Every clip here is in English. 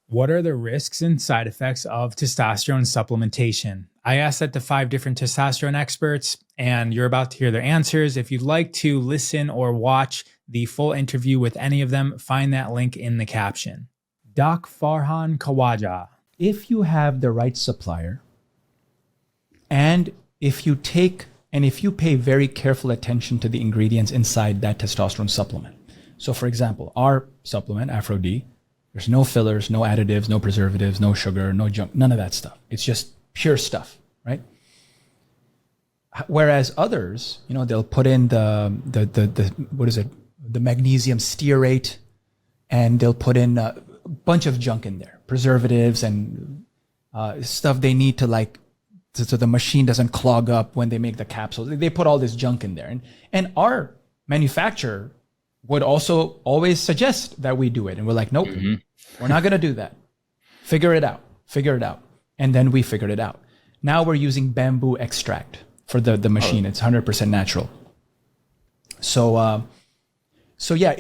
What are the risks and side effects of testosterone supplementation? I asked that to 5 different testosterone experts, and you're about to hear their answers. If you'd like to listen or watch the full interview with any of them, find that link in the caption. Doc Farhan Khawaja. If you have the right supplier, and if you pay very careful attention to the ingredients inside that testosterone supplement. So for example, our supplement, Afro-D, there's no fillers, no additives, no preservatives, no sugar, no junk, none of that stuff. It's just pure stuff, right? Whereas others, they'll put in the magnesium stearate, and they'll put in a bunch of junk in there, preservatives and stuff they need to so the machine doesn't clog up when they make the capsules. They put all this junk in there, and our manufacturer would also always suggest that we do it, and we're like, nope. We're not going to do that. Figure it out. And then we figured it out. Now we're using bamboo extract for the machine. It's 100% natural. So yeah,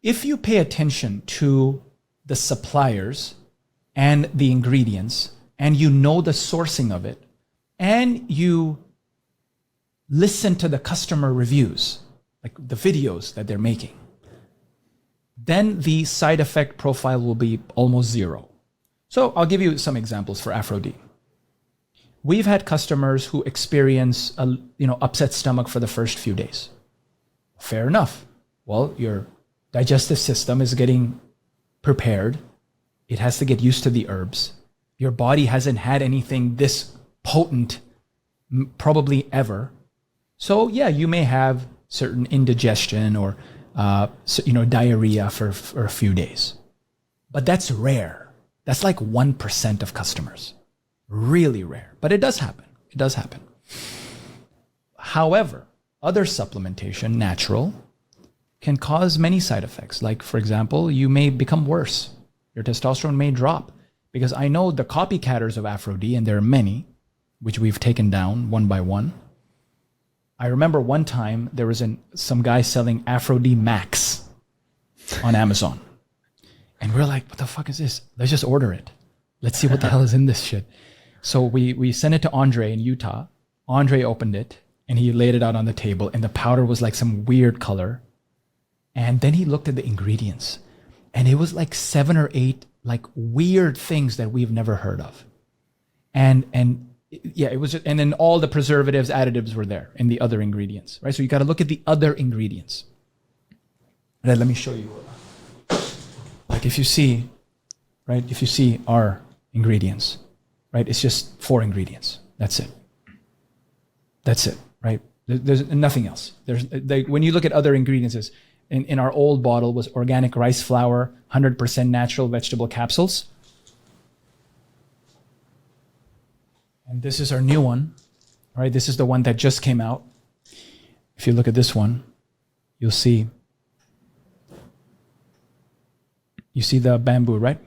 if you pay attention to the suppliers and the ingredients, and you know the sourcing of it, and you listen to the customer reviews, like the videos that they're making, then the side effect profile will be almost zero. So I'll give you some examples for Afro-D. We've had customers who experience upset stomach for the first few days. Fair enough. Well, your digestive system is getting prepared. It has to get used to the herbs. Your body hasn't had anything this potent probably ever. So yeah, you may have certain indigestion or diarrhea for a few days. But that's rare. That's like 1% of customers. Really rare. But it does happen. However, other supplementation, natural, can cause many side effects. Like, for example, you may become worse. Your testosterone may drop. Because I know the copycatters of Afro-D, and there are many, which we've taken down one by one. I remember one time there was some guy selling Afro-D Max on Amazon. And we're like, what the fuck is this? Let's just order it. Let's see what the hell is in this shit. So we sent it to Andre in Utah. Andre opened it and he laid it out on the table, and the powder was like some weird color. And then he looked at the ingredients, and it was like 7 or 8 like weird things that we've never heard of. And yeah, it was, and then all the preservatives, additives were there in the other ingredients, right? So you got to look at the other ingredients. Right, let me show you. Like if you see our ingredients, right? It's just 4 ingredients. That's it, right? There's nothing else. When you look at other ingredients, in our old bottle was organic rice flour, 100% natural vegetable capsules. And this is our new one, right? This is the one that just came out. If you look at this one, you'll see. You see the bamboo, right?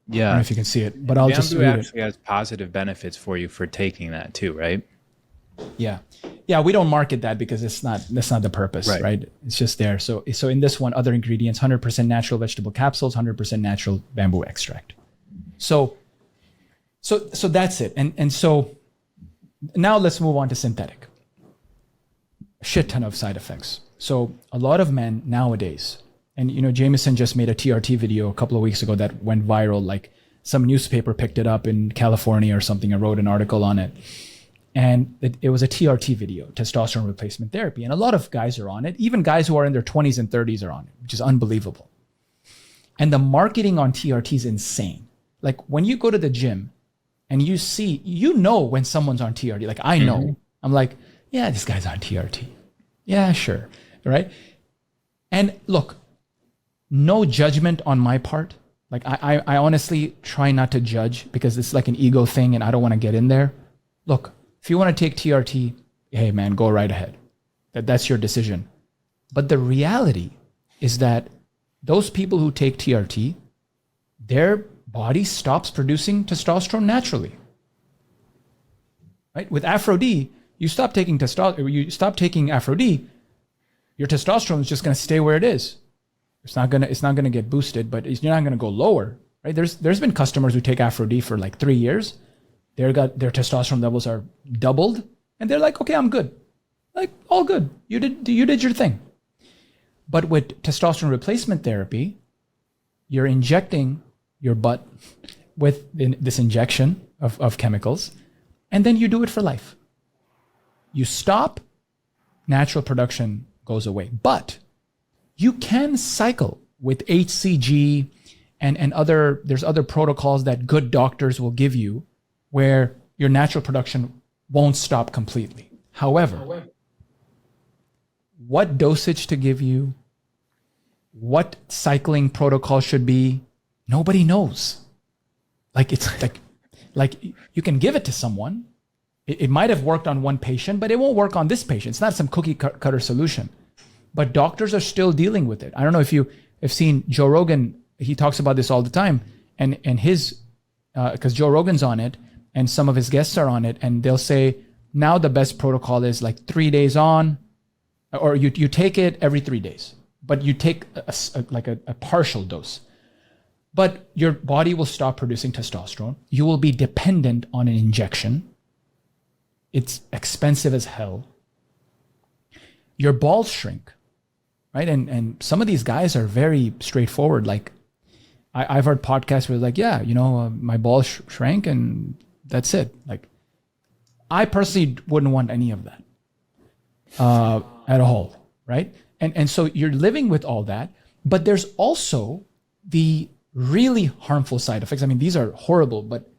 Yeah. I don't know if you can see it, but I'll just read it. Bamboo actually has positive benefits for you for taking that too, right? Yeah. We don't market that because that's not the purpose, right? It's just there. So in this one, other ingredients: 100% natural vegetable capsules, 100% natural bamboo extract. So that's it. And so now let's move on to synthetic. A shit ton of side effects. So a lot of men nowadays, and Jameson just made a TRT video a couple of weeks ago that went viral. Like some newspaper picked it up in California or something and wrote an article on it. And it was a TRT video, testosterone replacement therapy. And a lot of guys are on it. Even guys who are in their 20s and 30s are on it, which is unbelievable. And the marketing on TRT is insane. Like when you go to the gym and you see, when someone's on TRT, like I know, mm-hmm. I'm like, yeah, this guy's on TRT. Yeah, sure. Right. And look, no judgment on my part. Like I honestly try not to judge because it's like an ego thing and I don't want to get in there. Look, if you want to take TRT, hey man, go right ahead. That's your decision. But the reality is that those people who take TRT, their body stops producing testosterone naturally. Right? With Afro-D, you stop taking Afro-D, your testosterone is just going to stay where it is. It's not gonna get boosted, but you're not gonna go lower, right? There's been customers who take Aphro-D for like 3 years. Their testosterone levels are doubled, and they're like, okay, I'm good, like all good. You did your thing. But with testosterone replacement therapy, you're injecting your butt with this injection of chemicals, and then you do it for life. You stop, natural production goes away. But you can cycle with HCG and there's other protocols that good doctors will give you where your natural production won't stop completely. However, what dosage to give you, what cycling protocol should be, nobody knows. Like it's like you can give it to someone. It might have worked on one patient, but it won't work on this patient. It's not some cookie cutter solution. But doctors are still dealing with it. I don't know if you have seen Joe Rogan. He talks about this all the time, and his because Joe Rogan's on it, and some of his guests are on it, and they'll say now the best protocol is like 3 days on, or you take it every 3 days, but you take a partial dose. But your body will stop producing testosterone. You will be dependent on an injection. It's expensive as hell. Your balls shrink, right? And some of these guys are very straightforward. Like I've heard podcasts where like, yeah, my balls shrank and that's it. Like I personally wouldn't want any of that at all, right? And so you're living with all that, but there's also the really harmful side effects. I mean, these are horrible, but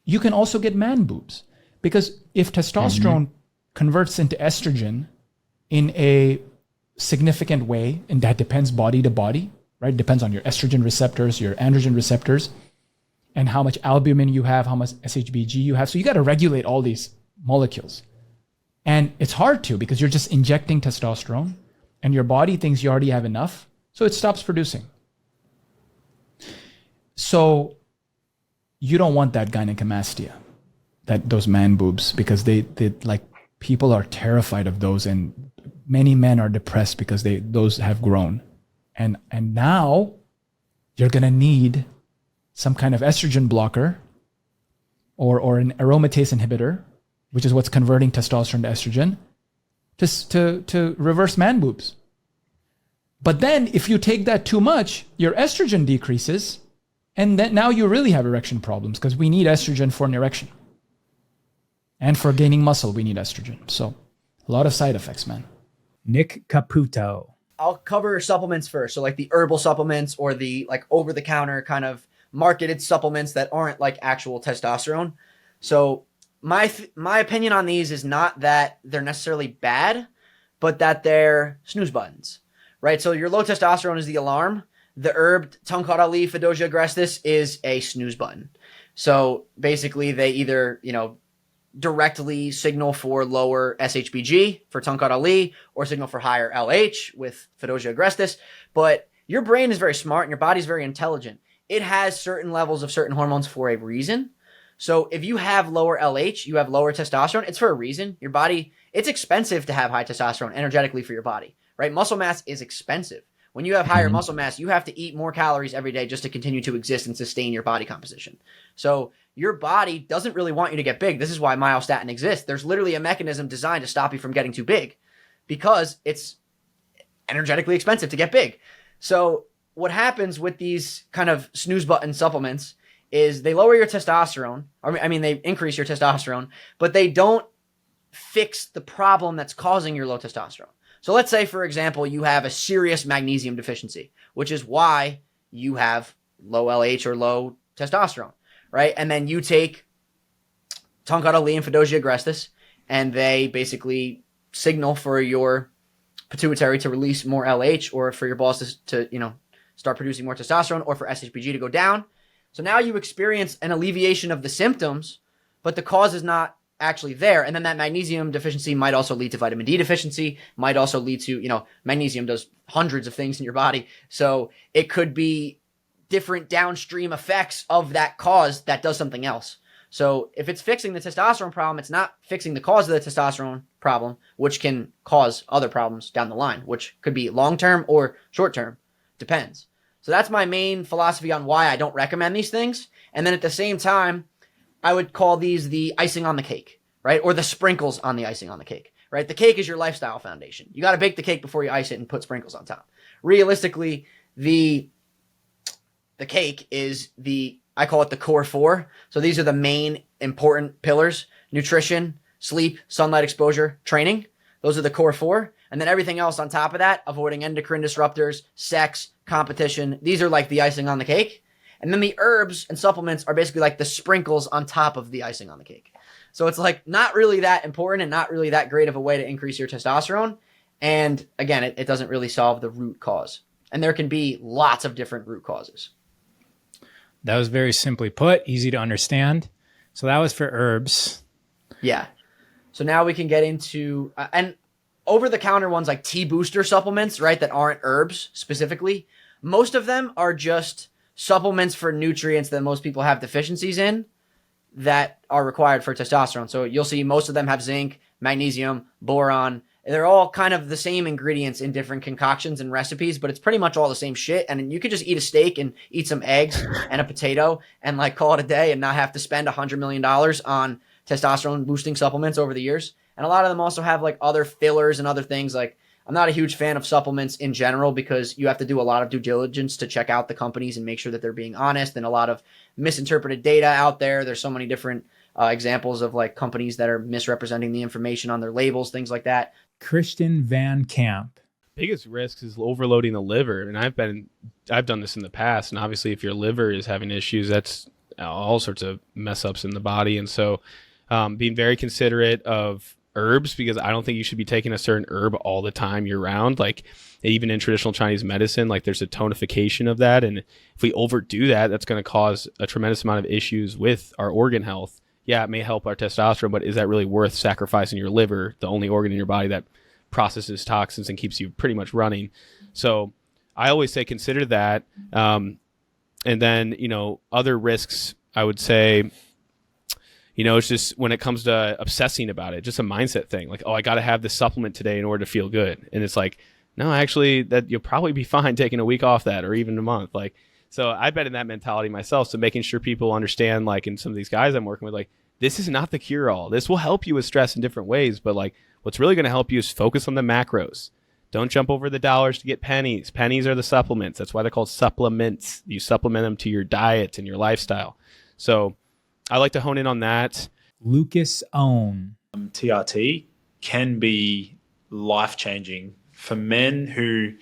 you can also get man boobs because if testosterone converts into estrogen in a significant way, and that depends body to body, right? It depends on your estrogen receptors, your androgen receptors, and how much albumin you have, how much SHBG you have. So you got to regulate all these molecules. And it's hard to because you're just injecting testosterone and your body thinks you already have enough, so it stops producing. So you don't want that gynecomastia, those man boobs, because they like people are terrified of those, and many men are depressed because those have grown. And now you're gonna need some kind of estrogen blocker or an aromatase inhibitor, which is what's converting testosterone to estrogen, to reverse man boobs. But then if you take that too much, your estrogen decreases, and then now you really have erection problems because we need estrogen for an erection. And for gaining muscle, we need estrogen. So a lot of side effects, man. Nick Caputo. I'll cover supplements first. So like the herbal supplements or the like over-the-counter kind of marketed supplements that aren't like actual testosterone. So my opinion on these is not that they're necessarily bad, but that they're snooze buttons, right? So your low testosterone is the alarm. The herb Tongkat Ali Fedosia agrestis is a snooze button. So basically they either, directly signal for lower SHBG for Tongkat Ali or signal for higher LH with Fedosia agrestis. But your brain is very smart and your body's very intelligent. It has certain levels of certain hormones for a reason. So if you have lower LH, you have lower testosterone, it's for a reason. Your body, it's expensive to have high testosterone energetically for your body, right? Muscle mass is expensive. When you have higher muscle mass, you have to eat more calories every day just to continue to exist and sustain your body composition. So your body doesn't really want you to get big. This is why myostatin exists. There's literally a mechanism designed to stop you from getting too big because it's energetically expensive to get big. So what happens with these kind of snooze button supplements is they lower your testosterone. They increase your testosterone, but they don't fix the problem that's causing your low testosterone. So let's say, for example, you have a serious magnesium deficiency, which is why you have low LH or low testosterone, right? And then you take Tongkat Ali and Fedosia agrestis, and they basically signal for your pituitary to release more LH or for your balls to start producing more testosterone or for SHBG to go down. So now you experience an alleviation of the symptoms, but the cause is not actually there. And then that magnesium deficiency might also lead to vitamin D deficiency, might also lead to, magnesium does hundreds of things in your body. So it could be different downstream effects of that cause that does something else. So if it's fixing the testosterone problem, it's not fixing the cause of the testosterone problem, which can cause other problems down the line, which could be long-term or short-term. Depends. So that's my main philosophy on why I don't recommend these things. And then at the same time, I would call these the icing on the cake, right? Or the sprinkles on the icing on the cake, right? The cake is your lifestyle foundation. You got to bake the cake before you ice it and put sprinkles on top. Realistically, the cake is I call it the core four. So these are the main important pillars: nutrition, sleep, sunlight exposure, training. Those are the core four. And then everything else on top of that, avoiding endocrine disruptors, sex, competition. These are like the icing on the cake. And then the herbs and supplements are basically like the sprinkles on top of the icing on the cake. So it's like not really that important and not really that great of a way to increase your testosterone. And again, it doesn't really solve the root cause. And there can be lots of different root causes. That was very simply put, easy to understand. So that was for herbs. Yeah. So now we can get into, and over-the-counter ones like T-booster supplements, right, that aren't herbs specifically. Most of them are just supplements for nutrients that most people have deficiencies in that are required for testosterone. So you'll see most of them have zinc, magnesium, boron. They're all kind of the same ingredients in different concoctions and recipes, but it's pretty much all the same shit. And you could just eat a steak and eat some eggs and a potato and like call it a day and not have to spend $100 million on testosterone boosting supplements over the years. And a lot of them also have like other fillers and other things. Like, I'm not a huge fan of supplements in general because you have to do a lot of due diligence to check out the companies and make sure that they're being honest, and a lot of misinterpreted data out there. There's so many different examples of like companies that are misrepresenting the information on their labels, things like that. Christian Van Camp. Biggest risk is overloading the liver. And I've done this in the past. And obviously if your liver is having issues, that's all sorts of mess ups in the body. And so being very considerate of herbs, because I don't think you should be taking a certain herb all the time year round. Like even in traditional Chinese medicine, like there's a tonification of that. And if we overdo that, that's going to cause a tremendous amount of issues with our organ health. Yeah, it may help our testosterone, but is that really worth sacrificing your liver, the only organ in your body that processes toxins and keeps you pretty much running? So I always say consider that. And then, other risks, I would say, it's just when it comes to obsessing about it, just a mindset thing. Like, oh, I got to have this supplement today in order to feel good. And it's like, no, actually, that you'll probably be fine taking a week off that, or even a month. So I've been in that mentality myself. So making sure people understand, like in some of these guys I'm working with, like, this is not the cure all. This will help you with stress in different ways. But like, what's really going to help you is focus on the macros. Don't jump over the dollars to get pennies. Pennies are the supplements. That's why they're called supplements. You supplement them to your diet and your lifestyle. So I like to hone in on that. Lucas Aoun. TRT can be life-changing for men who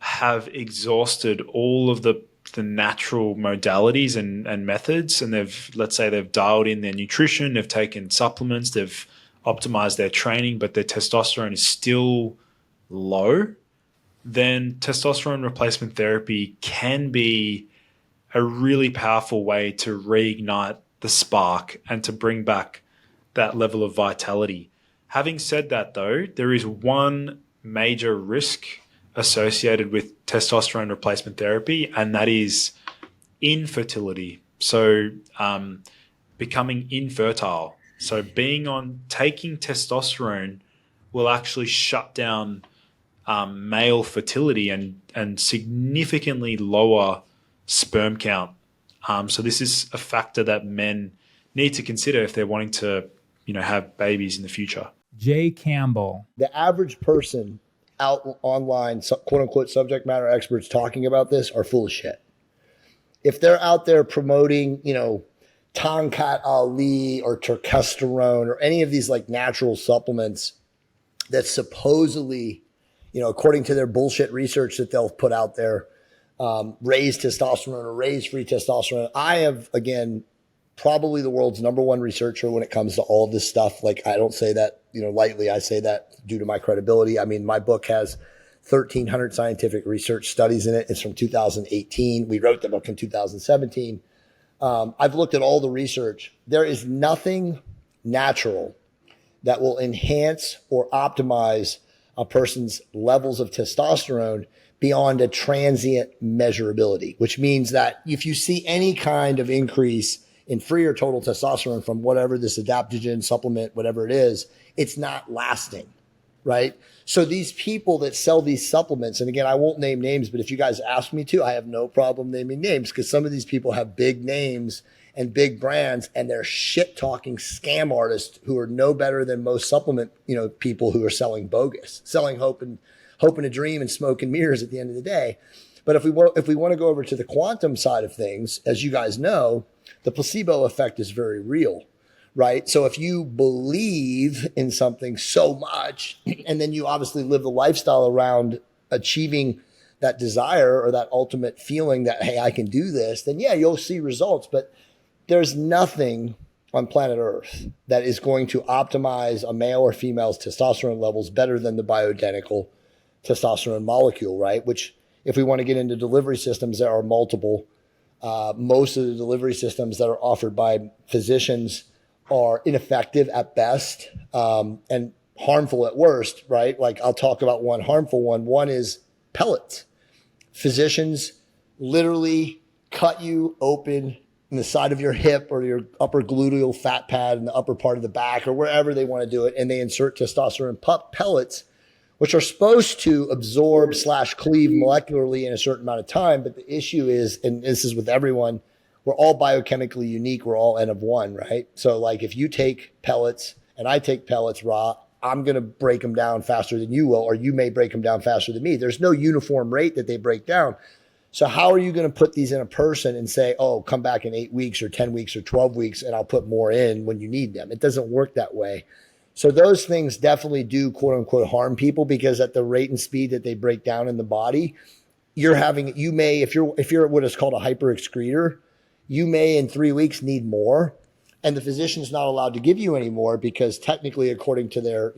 have exhausted all of the natural modalities and methods, and they've dialed in their nutrition, they've taken supplements, they've optimized their training, but their testosterone is still low. Then testosterone replacement therapy can be a really powerful way to reignite the spark and to bring back that level of vitality. Having said that, though, there is one major risk associated with testosterone replacement therapy, and that is infertility. So becoming infertile. So taking testosterone will actually shut down male fertility and significantly lower sperm count. So this is a factor that men need to consider if they're wanting to, have babies in the future. Jay Campbell. The average person out online, quote unquote, subject matter experts talking about this are full of shit. If they're out there promoting, Tongkat Ali or testosterone or any of these like natural supplements that supposedly, according to their bullshit research that they'll put out there, raise testosterone or raise free testosterone. I have, again, probably the world's number one researcher when it comes to all of this stuff. Like, I don't say that, lightly. I say that due to my credibility. I mean, my book has 1,300 scientific research studies in it. It's from 2018. We wrote the book in 2017. I've looked at all the research. There is nothing natural that will enhance or optimize a person's levels of testosterone beyond a transient measurability, which means that if you see any kind of increase in free or total testosterone from whatever this adaptogen supplement, whatever it is, it's not lasting. right? So these people that sell these supplements, and again, I won't name names, but if you guys ask me to, I have no problem naming names because some of these people have big names and big brands, and they're shit talking scam artists who are no better than most supplement, people who are selling bogus, selling hope and a dream and smoke and mirrors at the end of the day. But if we want to go over to the quantum side of things, as you guys know, the placebo effect is very real, right? So if you believe in something so much, and then you obviously live the lifestyle around achieving that desire or that ultimate feeling that, hey, I can do this, then yeah, you'll see results. But there's nothing on planet Earth that is going to optimize a male or female's testosterone levels better than the bioidentical testosterone molecule, right? Which, if we want to get into delivery systems, there are multiple. Most of the delivery systems that are offered by physicians are ineffective at best and harmful at worst, right? Like, I'll talk about one harmful one. One is pellets. Physicians literally cut you open in the side of your hip or your upper gluteal fat pad in the upper part of the back or wherever they want to do it, and they insert testosterone pellets, which are supposed to absorb / cleave molecularly in a certain amount of time. But the issue is, and this is with everyone, we're all biochemically unique. We're all N of one, right? So like if you take pellets and I take pellets raw, I'm going to break them down faster than you will, or you may break them down faster than me. There's no uniform rate that they break down. So how are you going to put these in a person and say, oh, come back in 8 weeks or 10 weeks or 12 weeks and I'll put more in when you need them? It doesn't work that way. So those things definitely do, quote unquote, harm people, because at the rate and speed that they break down in the body, you may, if you're what is called a hyper-excreter, you may in 3 weeks need more. And the physician's not allowed to give you any more because technically, according to their,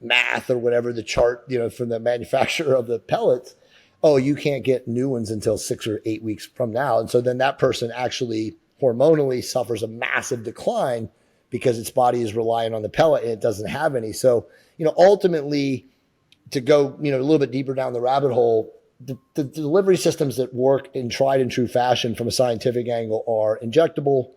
math or whatever, the chart, from the manufacturer of the pellets, oh, you can't get new ones until 6 or 8 weeks from now. And so then that person actually hormonally suffers a massive decline because its body is relying on the pellet and it doesn't have any. So, ultimately, to go, a little bit deeper down the rabbit hole, the delivery systems that work in tried and true fashion from a scientific angle are injectable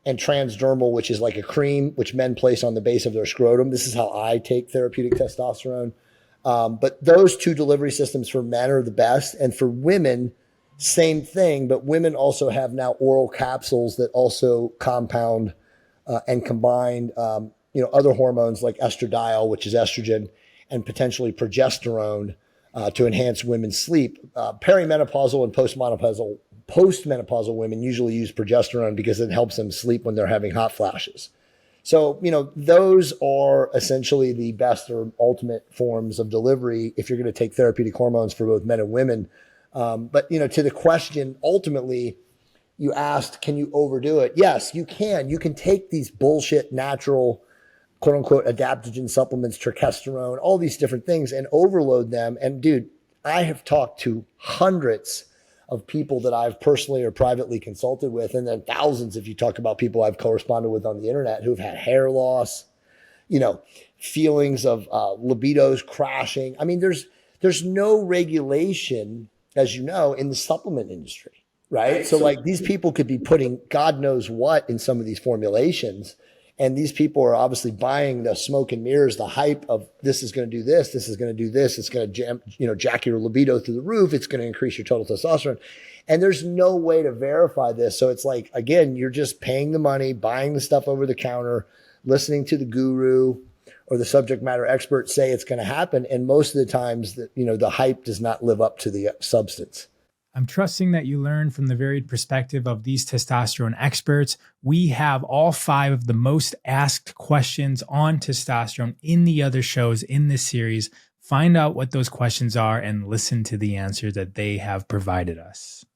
and transdermal, which is like a cream, which men place on the base of their scrotum. This is how I take therapeutic testosterone. But those two delivery systems for men are the best. And for women, same thing. But women also have now oral capsules that also compound and combine, other hormones like estradiol, which is estrogen, and potentially progesterone to enhance women's sleep. Perimenopausal and postmenopausal women usually use progesterone because it helps them sleep when they're having hot flashes. So, those are essentially the best or ultimate forms of delivery if you're going to take therapeutic hormones for both men and women. But, to the question, ultimately, you asked, can you overdo it? Yes, you can. You can take these bullshit natural, quote unquote, adaptogen supplements, terkesterone, all these different things and overload them. And dude, I have talked to hundreds of people that I've personally or privately consulted with, and then thousands if you talk about people I've corresponded with on the internet who've had hair loss, feelings of libidos crashing. I mean, there's no regulation, as you know, in the supplement industry. Right. So like these people could be putting God knows what in some of these formulations. And these people are obviously buying the smoke and mirrors, the hype of this is going to do this. This is going to do this. It's going to jack your libido through the roof. It's going to increase your total testosterone. And there's no way to verify this. So it's like, again, you're just paying the money, buying the stuff over the counter, listening to the guru or the subject matter expert say it's going to happen. And most of the times that, the hype does not live up to the substance. I'm trusting that you learned from the varied perspective of these testosterone experts. We have all 5 of the most asked questions on testosterone in the other shows in this series. Find out what those questions are and listen to the answer that they have provided us.